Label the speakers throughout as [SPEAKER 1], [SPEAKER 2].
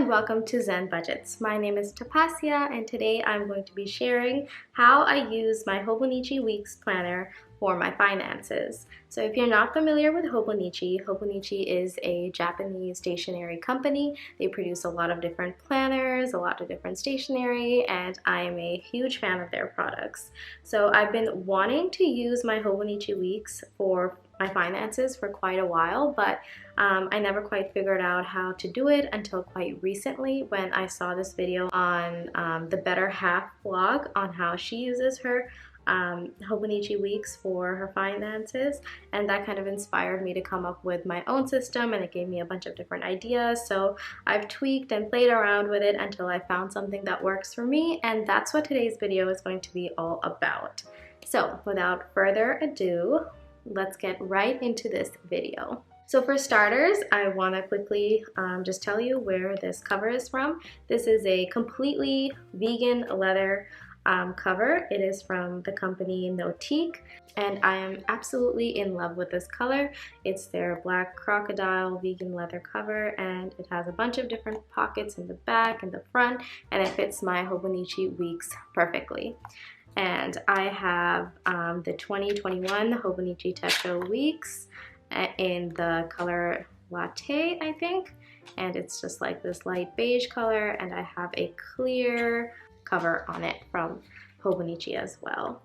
[SPEAKER 1] and welcome to Zen Budgets. My name is Tapasya and today I'm going to be sharing how I use my Hobonichi Weeks planner for my finances. So if you're not familiar with Hobonichi, Hobonichi is a Japanese stationery company. They produce a lot of different planners, a lot of different stationery, and I am a huge fan of their products. So I've been wanting to use my Hobonichi Weeks for my finances for quite a while, but I never quite figured out how to do it until quite recently when I saw this video on the Better Half blog on how she uses her Hobonichi Weeks for her finances, and that kind of inspired me to come up with my own system, and it gave me a bunch of different ideas. So I've tweaked and played around with it until I found something that works for me, and that's what today's video is going to be all about. So without further ado, let's get right into this video. So for starters, I want to quickly just tell you where this cover is from. This is a completely vegan leather cover. It is from the company Notique, and I am absolutely in love with this color. It's their black crocodile vegan leather cover, and it has a bunch of different pockets in the back and the front, and it fits my Hobonichi Weeks perfectly. And I have the 2021 Hobonichi Techo Weeks in the color Latte, I think. And it's just like this light beige color, and I have a clear cover on it from Hobonichi as well.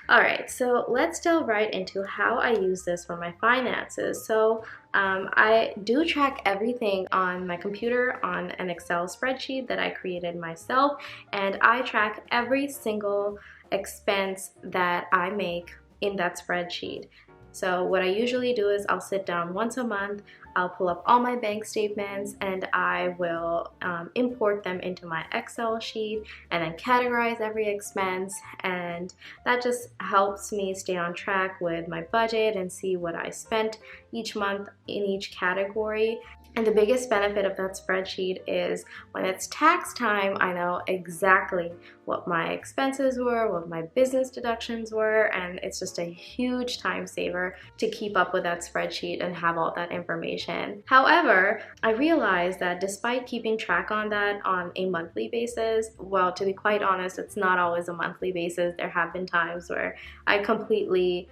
[SPEAKER 1] Alright, so let's delve right into how I use this for my finances. So I do track everything on my computer on an Excel spreadsheet that I created myself, and I track every single expense that I make in that spreadsheet. So what I usually do is I'll sit down once a month, I'll pull up all my bank statements, and I will import them into my Excel sheet and then categorize every expense, and that just helps me stay on track with my budget and see what I spent each month in each category. And the biggest benefit of that spreadsheet is when it's tax time, I know exactly what my expenses were, what my business deductions were, and it's just a huge time saver to keep up with that spreadsheet and have all that information. However, I realized that despite keeping track on that on a monthly basis, well, to be quite honest, it's not always a monthly basis. There have been times where I completely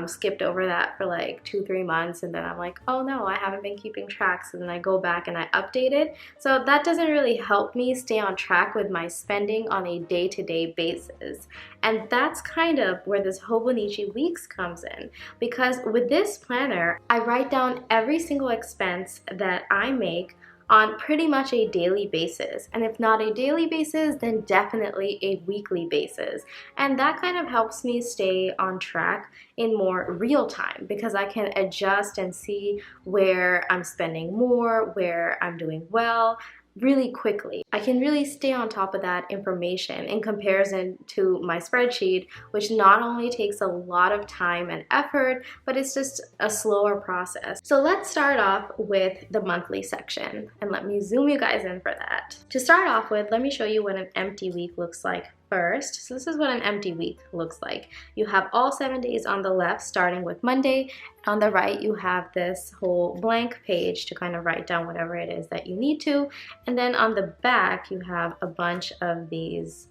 [SPEAKER 1] skipped over that for like 2-3 months, and then I'm like, oh no, I haven't been keeping track, so then I go back and I update it. So that doesn't really help me stay on track with my spending on a day-to-day basis, and that's kind of where this Hobonichi Weeks comes in, because with this planner I write down every single expense that I make on pretty much a daily basis, and if not a daily basis, then definitely a weekly basis. And that kind of helps me stay on track in more real time, because I can adjust and see where I'm spending more, where I'm doing well, really quickly. I can really stay on top of that information in comparison to my spreadsheet, which not only takes a lot of time and effort, but it's just a slower process. So let's start off with the monthly section, and let me zoom you guys in for that. To start off with, let me show you what an empty week looks like first. So this is what an empty week looks like. You have all 7 days on the left, starting with Monday. On the right, you have this whole blank page to kind of write down whatever it is that you need to. And then on the back, you have a bunch of these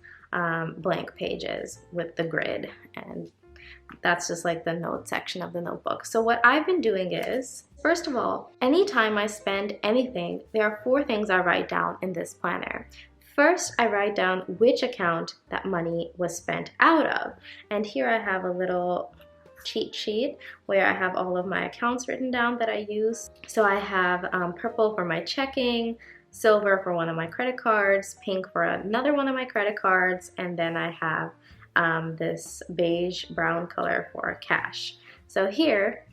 [SPEAKER 1] blank pages with the grid. And that's just like the note section of the notebook. So what I've been doing is, first of all, anytime I spend anything, there are 4 things I write down in this planner. First, I write down which account that money was spent out of. And here I have a little cheat sheet where I have all of my accounts written down that I use. So I have purple for my checking, silver for one of my credit cards, pink for another one of my credit cards, and then I have this beige brown color for cash. So here,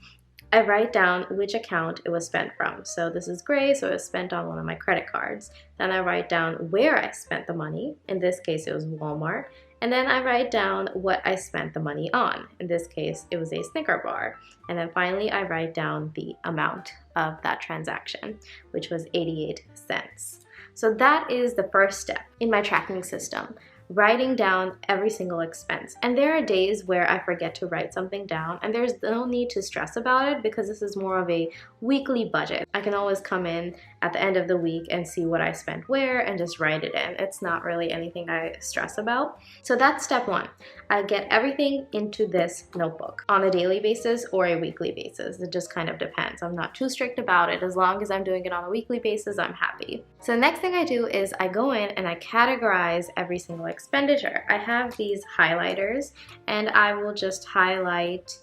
[SPEAKER 1] I write down which account it was spent from. So this is gray, so it was spent on one of my credit cards. Then I write down where I spent the money. In this case, it was Walmart. And then I write down what I spent the money on. In this case, it was a Snicker bar. And then finally, I write down the amount of that transaction, which was 88 cents. So that is the first step in my tracking system. writing down every single expense. And there are days where I forget to write something down, and there's no need to stress about it because this is more of a weekly budget. I can always come in at the end of the week and see what I spent where and just write it in. It's not really anything I stress about. So that's step one. I get everything into this notebook on a daily basis or a weekly basis. It just kind of depends. I'm not too strict about it. As long as I'm doing it on a weekly basis, I'm happy. So the next thing I do is I go in and I categorize every single expenditure. I have these highlighters and I will just highlight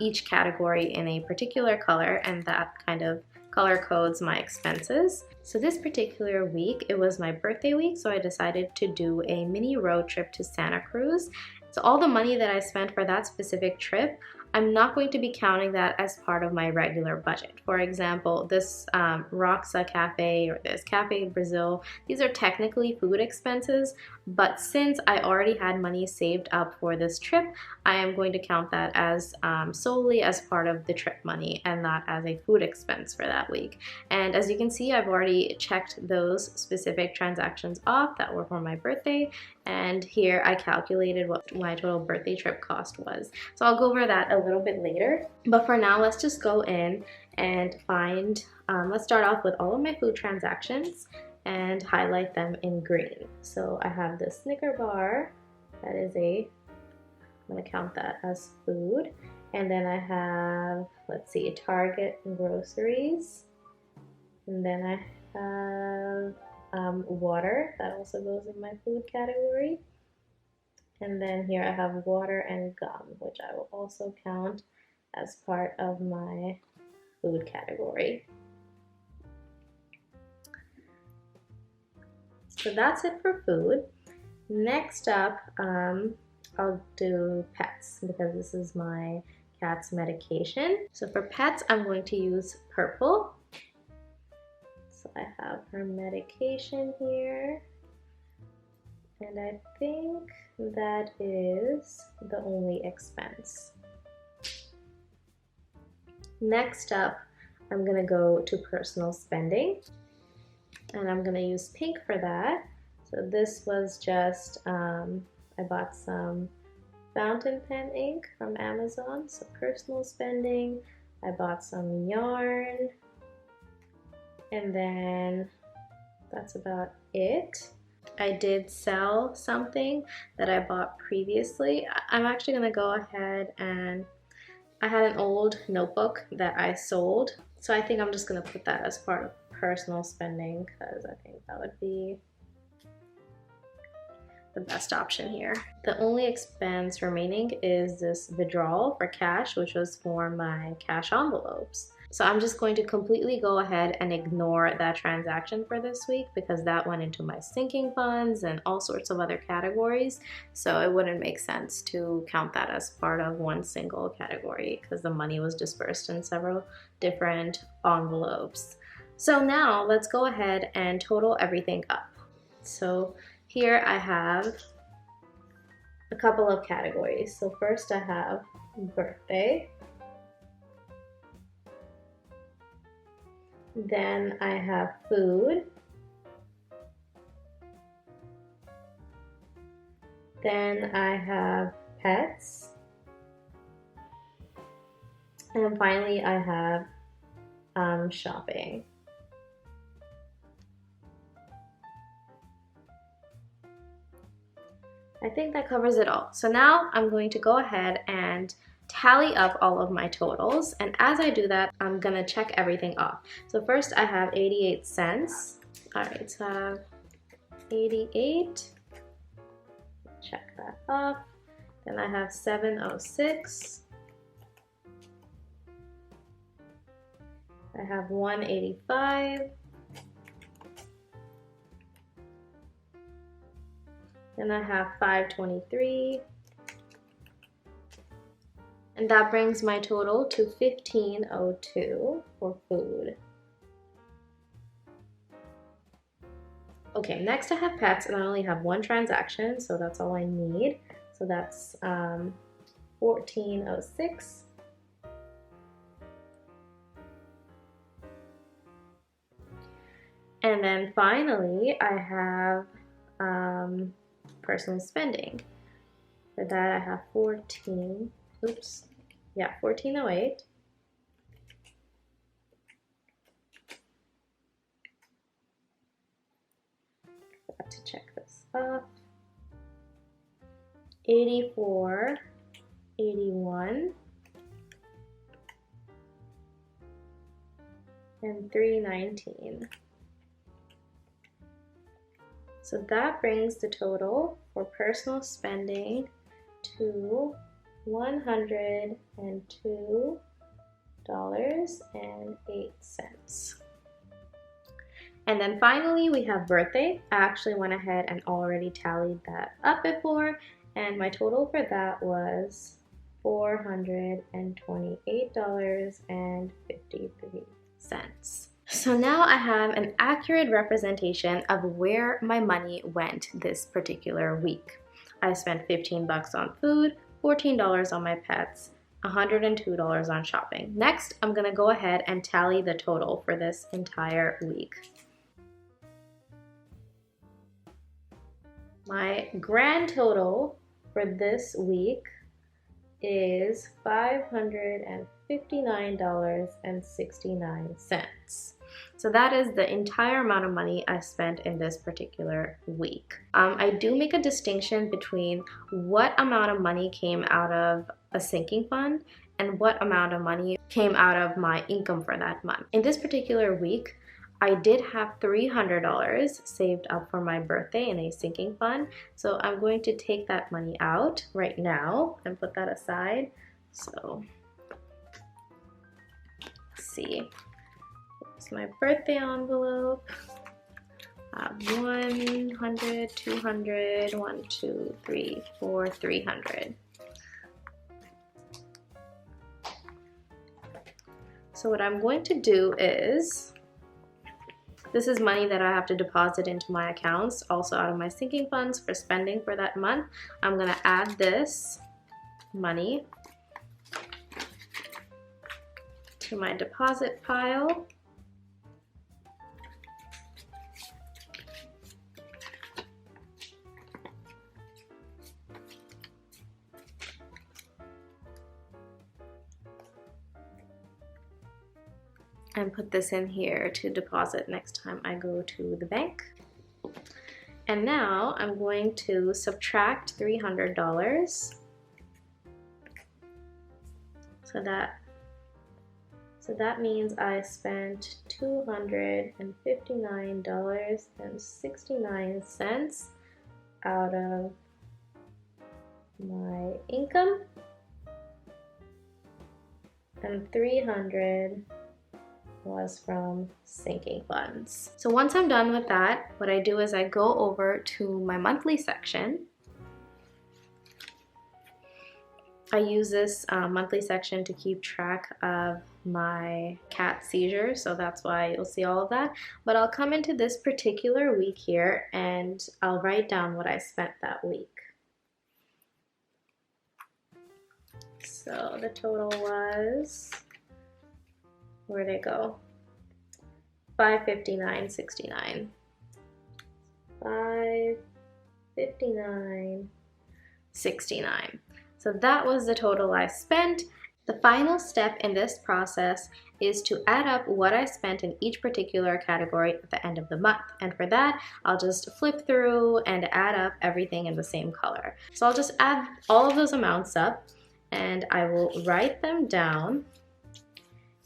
[SPEAKER 1] each category in a particular color, and that kind of color codes my expenses. So this particular week, it was my birthday week, so I decided to do a mini road trip to Santa Cruz. So all the money that I spent for that specific trip, I'm not going to be counting that as part of my regular budget. For example, this Roxa Cafe or this Cafe Brazil, these are technically food expenses, but since I already had money saved up for this trip, I am going to count that as solely as part of the trip money and not as a food expense for that week. And as you can see, I've already checked those specific transactions off that were for my birthday, and here I calculated what my total birthday trip cost was. So I'll go over that a little bit later, but for now let's just go in and find, let's start off with all of my food transactions and highlight them in green. So I have the Snicker bar, that is I'm gonna count that as food. And then I have, let's see, Target and groceries. And then I have water, that also goes in my food category. And then here I have water and gum, which I will also count as part of my food category. So that's it for food. Next up, I'll do pets because this is my cat's medication. So for pets, I'm going to use purple. So I have her medication here. And I think that is the only expense. Next up, I'm gonna go to personal spending. And I'm gonna use pink for that. So this was just, I bought some fountain pen ink from Amazon, so personal spending. I bought some yarn, and then that's about it. I did sell something that I bought previously. I'm actually gonna go ahead and I had an old notebook that I sold, so I think I'm just gonna put that as part of personal spending because I think that would be the best option here. The only expense remaining is this withdrawal for cash, which was for my cash envelopes. So I'm just going to completely go ahead and ignore that transaction for this week because that went into my sinking funds and all sorts of other categories. So it wouldn't make sense to count that as part of one single category because the money was dispersed in several different envelopes. So now let's go ahead and total everything up. So here I have a couple of categories. So first I have birthday. Then I have food. Then I have pets. And finally I have shopping. I think that covers it all. So now I'm going to go ahead and tally up all of my totals, and as I do that, I'm gonna check everything off. So first I have 88 cents. All right, so I have 88. Check that off. Then I have 706. I have 185. Then I have 523. And that brings my total to 1502 for food. Okay, next I have pets, and I only have one transaction, so that's all I need. So that's 1406. And then finally, I have personal spending. For that, I have 1408. have to check this off. 84, 81, and 319. So that brings the total for personal spending to $102.08. And then finally we have birthday. I actually went ahead and already tallied that up before, and my total for that was $428.53. So now I have an accurate representation of where my money went this particular week. I spent $15 on food, $14 on my pets, $102 on shopping. Next, I'm gonna go ahead and tally the total for this entire week. My grand total for this week is $559.69. So that is the entire amount of money I spent in this particular week. I do make a distinction between what amount of money came out of a sinking fund and what amount of money came out of my income for that month. In this particular week, I did have $300 saved up for my birthday in a sinking fund. So I'm going to take that money out right now and put that aside. So let's see. Here's my birthday envelope. 100, 200, 1, 2, 3, 4, 300. So what I'm going to do is, this is money that I have to deposit into my accounts, also out of my sinking funds for spending for that month. I'm gonna add this money to my deposit pile. And put this in here to deposit next time I go to the bank. And now I'm going to subtract $300. So that means I spent $259.69 out of my income, and $300 was from sinking funds. So once I'm done with that, what I do is I go over to my monthly section. I use this monthly section to keep track of my cat seizures, so that's why you'll see all of that. But I'll come into this particular week here and I'll write down what I spent that week. So the total was, where'd it go? $559.69. $559.69. So that was the total I spent. The final step in this process is to add up what I spent in each particular category at the end of the month. And for that, I'll just flip through and add up everything in the same color. So I'll just add all of those amounts up and I will write them down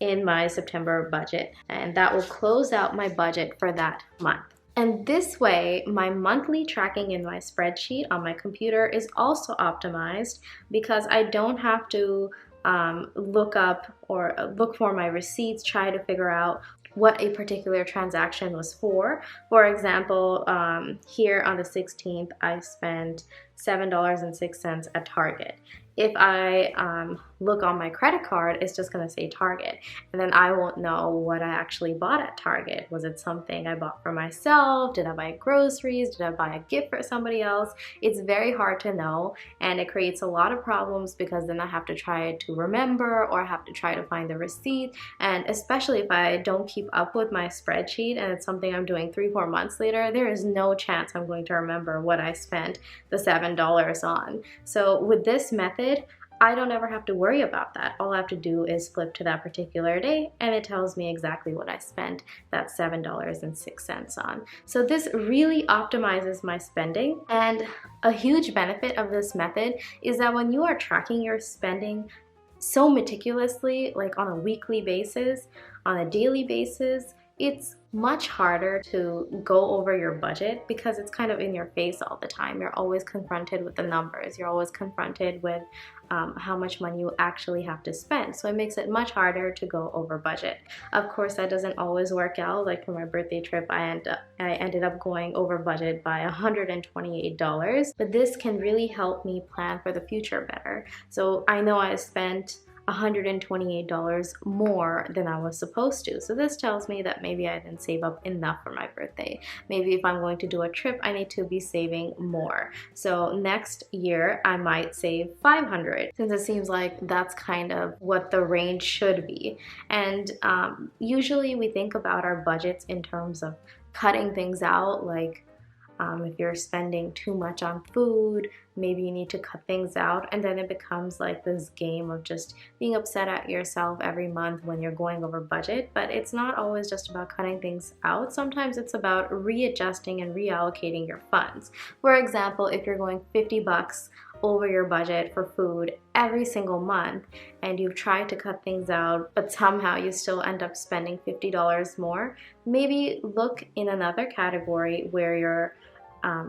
[SPEAKER 1] in my September budget, and that will close out my budget for that month. And this way, my monthly tracking in my spreadsheet on my computer is also optimized because I don't have to look up or look for my receipts, try to figure out what a particular transaction was for. For example, here on the 16th, I spent $7.06 at Target. If I look on my credit card, it's just gonna say Target. And then I won't know what I actually bought at Target. Was it something I bought for myself? Did I buy groceries? Did I buy a gift for somebody else? It's very hard to know, and it creates a lot of problems because then I have to try to remember or I have to try to find the receipt. And especially if I don't keep up with my spreadsheet and it's something I'm doing 3-4 months later, there is no chance I'm going to remember what I spent the $7 on. So with this method, I don't ever have to worry about that. All I have to do is flip to that particular day and it tells me exactly what I spent that $7.06 on. So this really optimizes my spending, and a huge benefit of this method is that when you are tracking your spending so meticulously, like on a weekly basis, on a daily basis, it's much harder to go over your budget because it's kind of in your face all the time. You're always confronted with the numbers. You're always confronted with how much money you actually have to spend. So it makes it much harder to go over budget. Of course, that doesn't always work out. Like for my birthday trip, I ended up going over budget by $128. But this can really help me plan for the future better. So I know I spent $128 more than I was supposed to. So this tells me that maybe I didn't save up enough for my birthday. Maybe if I'm going to do a trip, I need to be saving more. So next year, I might save $500, since it seems like that's kind of what the range should be. And usually we think about our budgets in terms of cutting things out, like if you're spending too much on food, maybe you need to cut things out, and then it becomes like this game of just being upset at yourself every month when you're going over budget. But it's not always just about cutting things out. Sometimes it's about readjusting and reallocating your funds. For example, if you're going 50 bucks over your budget for food every single month and you've tried to cut things out, but somehow you still end up spending $50 more, maybe look in another category where you're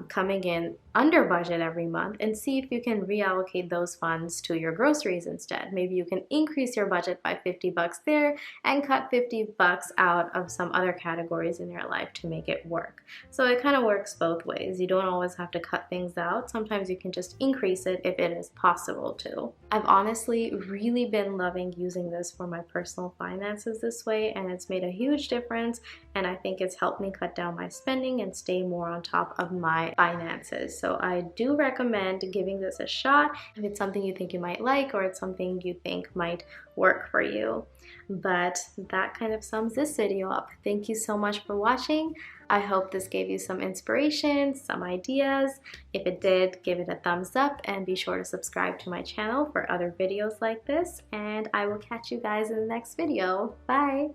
[SPEAKER 1] coming in under budget every month and see if you can reallocate those funds to your groceries instead. Maybe you can increase your budget by 50 bucks there and cut 50 bucks out of some other categories in your life to make it work. So it kind of works both ways. You don't always have to cut things out. Sometimes you can just increase it if it is possible to. I've honestly really been loving using this for my personal finances this way, and it's made a huge difference, and I think it's helped me cut down my spending and stay more on top of my finances. So I do recommend giving this a shot if it's something you think you might like or it's something you think might work for you. But that kind of sums this video up. Thank you so much for watching. I hope this gave you some inspiration, some ideas. If it did, give it a thumbs up and be sure to subscribe to my channel for other videos like this. And I will catch you guys in the next video. Bye!